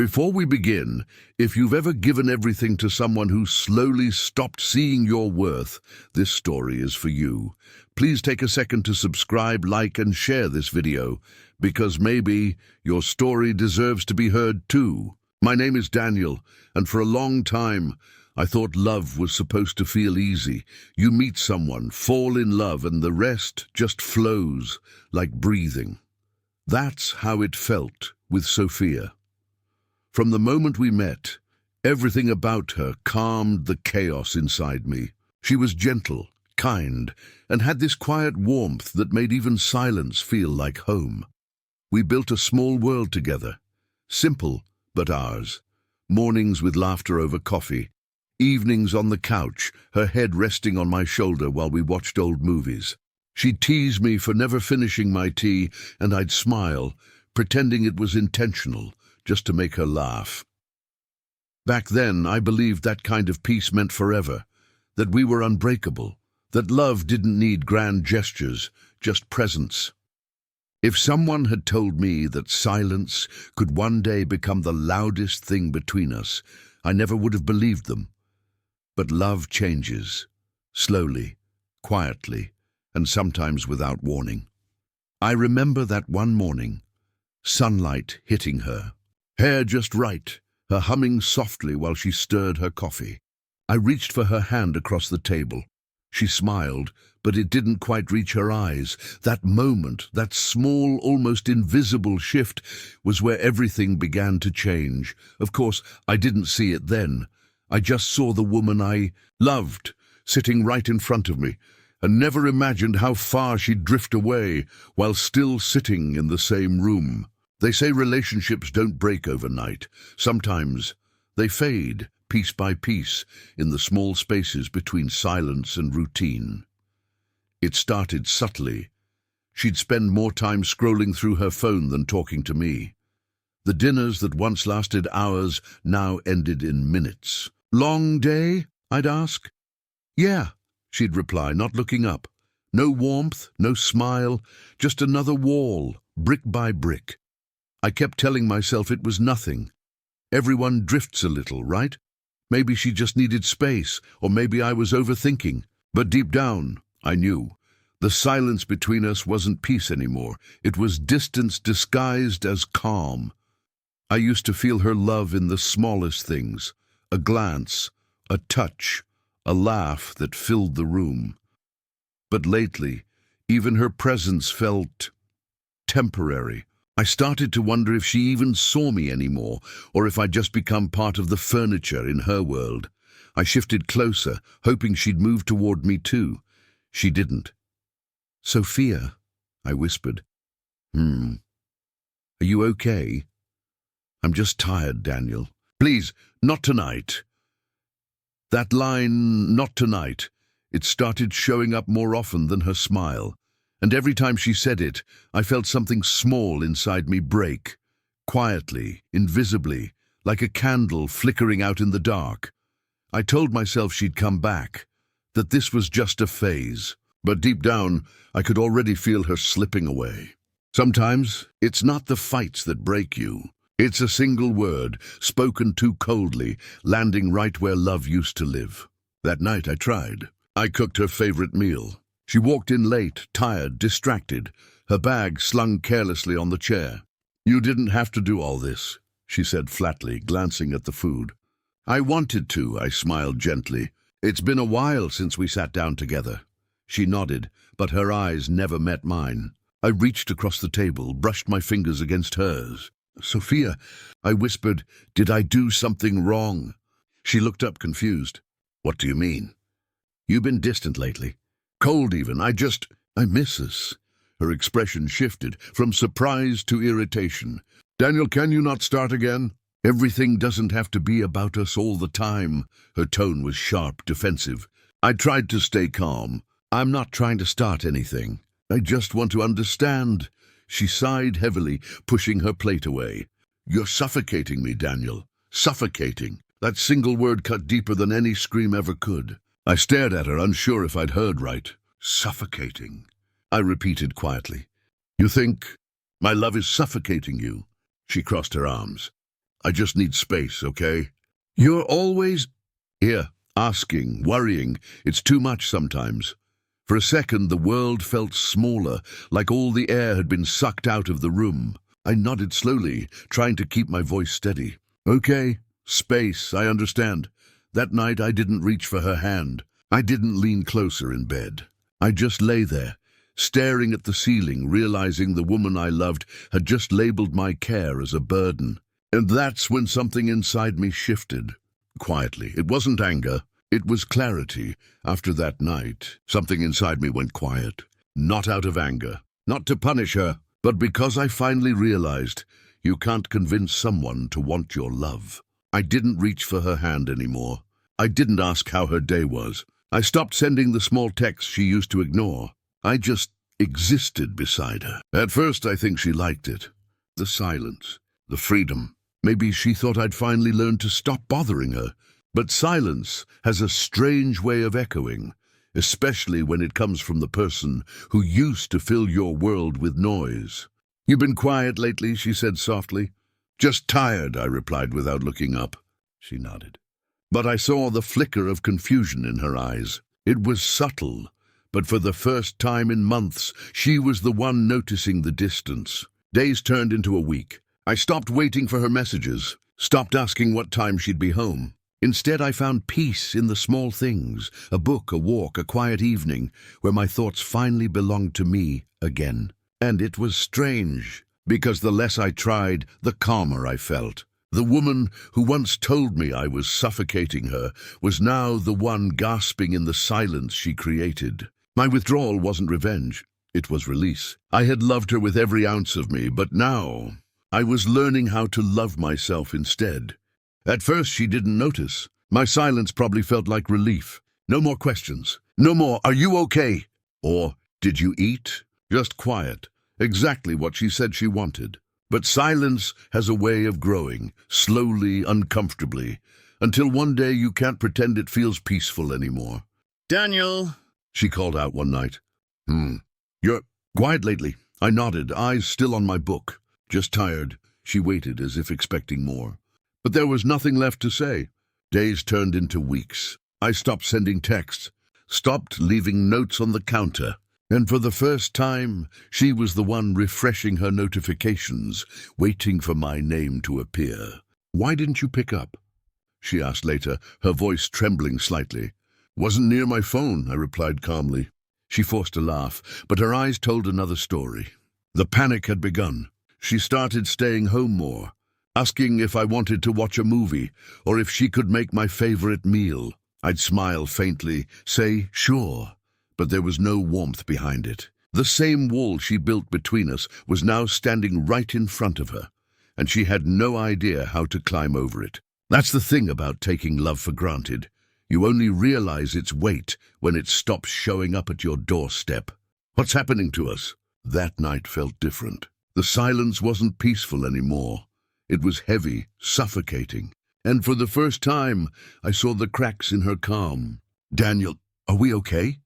Before we begin, if you've ever given everything to someone who slowly stopped seeing your worth, this story is for you. Please take a second to subscribe, like, and share this video, because maybe your story deserves to be heard too. My name is Daniel, and for a long time, I thought love was supposed to feel easy. You meet someone, fall in love, and the rest just flows like breathing. That's how it felt with Sophia. From the moment we met, everything about her calmed the chaos inside me. She was gentle, kind, and had this quiet warmth that made even silence feel like home. We built a small world together, simple but ours. Mornings with laughter over coffee, evenings on the couch, her head resting on my shoulder while we watched old movies. She'd tease me for never finishing my tea, and I'd smile, pretending it was intentional, just to make her laugh. Back then, I believed that kind of peace meant forever, that we were unbreakable, that love didn't need grand gestures, just presence. If someone had told me that silence could one day become the loudest thing between us, I never would have believed them. But love changes, slowly, quietly, and sometimes without warning. I remember that one morning, sunlight hitting her, hair just right, her humming softly while she stirred her coffee. I reached for her hand across the table. She smiled, but it didn't quite reach her eyes. That moment, that small, almost invisible shift, was where everything began to change. Of course, I didn't see it then. I just saw the woman I loved, sitting right in front of me, and never imagined how far she'd drift away while still sitting in the same room. They say relationships don't break overnight. Sometimes they fade, piece by piece, in the small spaces between silence and routine. It started subtly. She'd spend more time scrolling through her phone than talking to me. The dinners that once lasted hours now ended in minutes. "Long day?" I'd ask. "Yeah," she'd reply, not looking up. No warmth, no smile, just another wall, brick by brick. I kept telling myself it was nothing. Everyone drifts a little, right? Maybe she just needed space, or maybe I was overthinking. But deep down, I knew. The silence between us wasn't peace anymore. It was distance disguised as calm. I used to feel her love in the smallest things, a glance, a touch, a laugh that filled the room. But lately, even her presence felt temporary. I started to wonder if she even saw me anymore, or if I'd just become part of the furniture in her world. I shifted closer, hoping she'd move toward me too. She didn't. "Sophia," I whispered. Are you okay?" "I'm just tired, Daniel." "Please, not tonight." That line, "not tonight," it started showing up more often than her smile. And every time she said it, I felt something small inside me break, quietly, invisibly, like a candle flickering out in the dark. I told myself she'd come back, that this was just a phase. But deep down, I could already feel her slipping away. Sometimes, it's not the fights that break you. It's a single word, spoken too coldly, landing right where love used to live. That night I tried. I cooked her favorite meal. She walked in late, tired, distracted, her bag slung carelessly on the chair. "You didn't have to do all this," she said flatly, glancing at the food. "I wanted to," I smiled gently. "It's been a while since we sat down together." She nodded, but her eyes never met mine. I reached across the table, brushed my fingers against hers. "Sophia," I whispered, "did I do something wrong?" She looked up confused. "What do you mean?" "You've been distant lately. Cold even. I miss us." Her expression shifted from surprise to irritation. "Daniel, can you not start again?" "Everything doesn't have to be about us all the time." Her tone was sharp, defensive. I tried to stay calm. "I'm not trying to start anything. I just want to understand." She sighed heavily, pushing her plate away. "You're suffocating me, Daniel. Suffocating." That single word cut deeper than any scream ever could. I stared at her, unsure if I'd heard right. "Suffocating," I repeated quietly. "You think my love is suffocating you?" She crossed her arms. I just need space, okay? You're always here, asking, worrying. It's too much sometimes. For a second, the world felt smaller, like all the air had been sucked out of the room. I nodded slowly, trying to keep my voice steady. Okay, space, I understand. That night I didn't reach for her hand. I didn't lean closer in bed. I just lay there, staring at the ceiling, realizing the woman I loved had just labeled my care as a burden. And that's when something inside me shifted. Quietly. It wasn't anger. It was clarity. After that night, something inside me went quiet. Not out of anger. Not to punish her, but because I finally realized you can't convince someone to want your love. I didn't reach for her hand anymore. I didn't ask how her day was. I stopped sending the small texts she used to ignore. I just existed beside her. At first, I think she liked it. The silence. The freedom. Maybe she thought I'd finally learned to stop bothering her. But silence has a strange way of echoing, especially when it comes from the person who used to fill your world with noise. You've been quiet lately, she said softly. Just tired, I replied without looking up. She nodded. But I saw the flicker of confusion in her eyes. It was subtle, but for the first time in months, she was the one noticing the distance. Days turned into a week. I stopped waiting for her messages, stopped asking what time she'd be home. Instead, I found peace in the small things, a book, a walk, a quiet evening, where my thoughts finally belonged to me again. And it was strange, because the less I tried, the calmer I felt. The woman who once told me I was suffocating her was now the one gasping in the silence she created. My withdrawal wasn't revenge, it was release. I had loved her with every ounce of me, but now I was learning how to love myself instead. At first, she didn't notice. My silence probably felt like relief. No more questions. No more, "Are you okay?" Or, "Did you eat?" Just quiet. Exactly what she said she wanted. But silence has a way of growing, slowly, uncomfortably, until one day you can't pretend it feels peaceful anymore. "Daniel," she called out one night. You're quiet lately." I nodded, eyes still on my book. Just tired. She waited as if expecting more. But there was nothing left to say. Days turned into weeks. I stopped sending texts, stopped leaving notes on the counter. And for the first time, she was the one refreshing her notifications, waiting for my name to appear. "Why didn't you pick up?" she asked later, her voice trembling slightly. "Wasn't near my phone," I replied calmly. She forced a laugh, but her eyes told another story. The panic had begun. She started staying home more, asking if I wanted to watch a movie or if she could make my favorite meal. I'd smile faintly, say, "Sure," but there was no warmth behind it. The same wall she built between us was now standing right in front of her, and she had no idea how to climb over it. That's the thing about taking love for granted. You only realize its weight when it stops showing up at your doorstep. What's happening to us? That night felt different. The silence wasn't peaceful anymore. It was heavy, suffocating. And for the first time, I saw the cracks in her calm. "Daniel, are we okay?"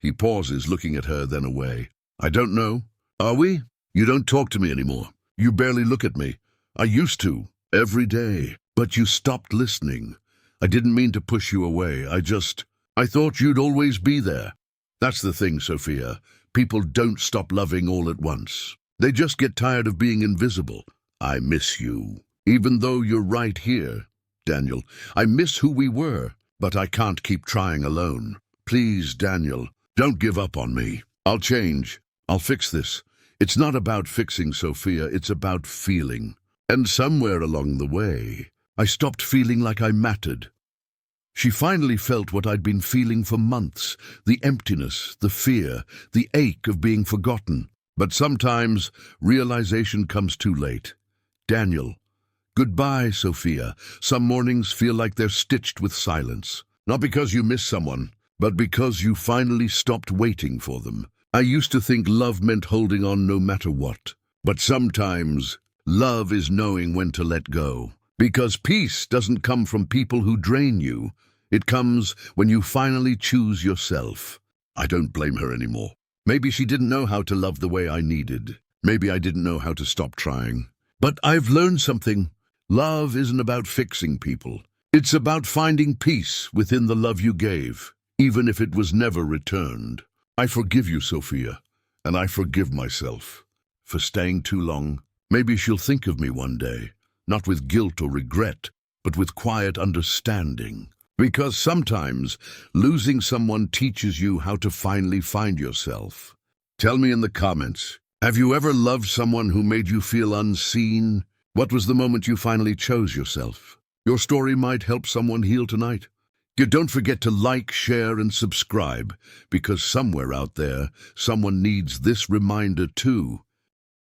He pauses, looking at her, then away. "I don't know. Are we? You don't talk to me anymore. You barely look at me. I used to, every day. But you stopped listening. I didn't mean to push you away. I thought you'd always be there." That's the thing, Sophia. People don't stop loving all at once. They just get tired of being invisible. I miss you, even though you're right here. Daniel, I miss who we were, but I can't keep trying alone. Please, Daniel, don't give up on me. I'll change. I'll fix this. It's not about fixing, Sophia. It's about feeling. And somewhere along the way, I stopped feeling like I mattered. She finally felt what I'd been feeling for months, the emptiness, the fear, the ache of being forgotten. But sometimes realization comes too late. Daniel, goodbye, Sophia. Some mornings feel like they're stitched with silence. Not because you miss someone, but because you finally stopped waiting for them. I used to think love meant holding on no matter what. But sometimes love is knowing when to let go. Because peace doesn't come from people who drain you. It comes when you finally choose yourself. I don't blame her anymore. Maybe she didn't know how to love the way I needed. Maybe I didn't know how to stop trying. But I've learned something. Love isn't about fixing people. It's about finding peace within the love you gave, even if it was never returned. I forgive you, Sophia, and I forgive myself for staying too long. Maybe she'll think of me one day, not with guilt or regret, but with quiet understanding. Because sometimes losing someone teaches you how to finally find yourself. Tell me in the comments, have you ever loved someone who made you feel unseen? What was the moment you finally chose yourself? Your story might help someone heal tonight. You don't forget to like, share, and subscribe, because somewhere out there, someone needs this reminder too.